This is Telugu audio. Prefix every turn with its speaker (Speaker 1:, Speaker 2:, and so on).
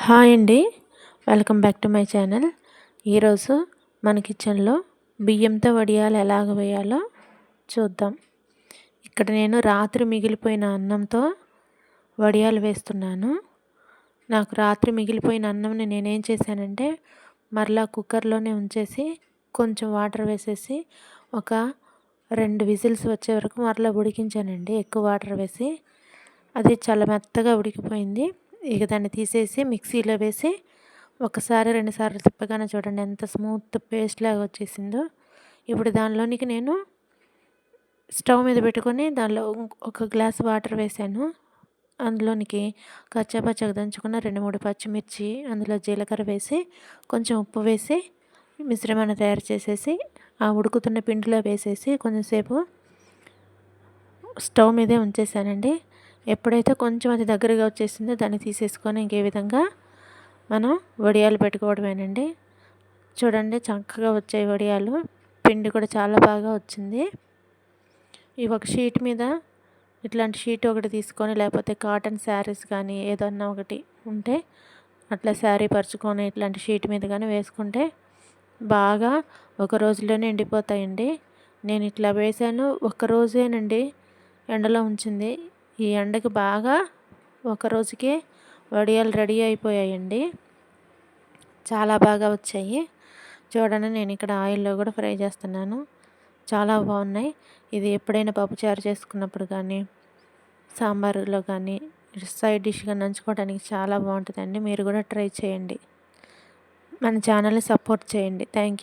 Speaker 1: హాయ్ అండి. Welcome back to my channel. ఈరోజు మన కిచెన్లో బియ్యంతో వడియాలు ఎలాగ వేయాలో చూద్దాం. ఇక్కడ నేను రాత్రి మిగిలిపోయిన అన్నంతో వడియాలు వేస్తున్నాను. నాకు రాత్రి మిగిలిపోయిన అన్నంని నేనేం చేశానంటే మరలా కుక్కర్లోనే ఉంచేసి కొంచెం వాటర్ వేసేసి ఒక 2 విజిల్స్ వచ్చే వరకు మరలా ఉడికించానండి. ఎక్కువ వాటర్ వేసి అది చాలా మెత్తగా ఉడికిపోయింది. ఇక దాన్ని తీసేసి మిక్సీలో వేసి ఒకసారి 2 సార్లు తిప్పగానే చూడండి ఎంత స్మూత్ పేస్ట్ లాగా వచ్చేసిందో. ఇప్పుడు దానిలోనికి నేను స్టవ్ మీద పెట్టుకొని దానిలో ఒక గ్లాస్ వాటర్ వేసాను. అందులోనికి కచ్చాపచ్చగా దంచుకున్న 2-3 పచ్చిమిర్చి, అందులో జీలకర్ర వేసి కొంచెం ఉప్పు వేసి మిశ్రమాన్ని తయారు చేసేసి ఆ ఉడుకుతున్న పిండిలో వేసేసి కొంచెంసేపు స్టవ్ మీదే ఉంచేసానండి. ఎప్పుడైతే కొంచెం అది దగ్గరగా వచ్చేసిందో దాన్ని తీసేసుకొని ఇంకే విధంగా మనం వడియాలు పెట్టుకోవడమేనండి. చూడండి చక్కగా వచ్చాయి వడియాలు. పిండి కూడా చాలా బాగా వచ్చింది. ఈ ఒక షీట్ మీద ఇట్లాంటి షీట్ ఒకటి తీసుకొని లేకపోతే కాటన్ శారీస్ కానీ ఏదన్నా ఒకటి ఉంటే అట్లా శారీ పరుచుకొని ఇట్లాంటి షీట్ మీద కానీ వేసుకుంటే బాగా ఒక రోజులోనే ఎండిపోతాయండి. నేను ఇట్లా వేసాను, ఒక్క రోజేనండి ఎండలో ఉంచింది. ఈ ఎండకి బాగా ఒక రోజుకే వడియాలు రెడీ అయిపోయాయండి. చాలా బాగా వచ్చాయి. చూడండి నేను ఇక్కడ ఆయిల్లో కూడా ఫ్రై చేస్తున్నాను. చాలా బాగున్నాయి. ఇది ఎప్పుడైనా పప్పుచారు చేసుకున్నప్పుడు కానీ సాంబారులో కానీ సైడ్ డిష్గా నంచుకోవడానికి చాలా బాగుంటుందండి. మీరు కూడా ట్రై చేయండి. మన ఛానల్ని సపోర్ట్ చేయండి. Thank you.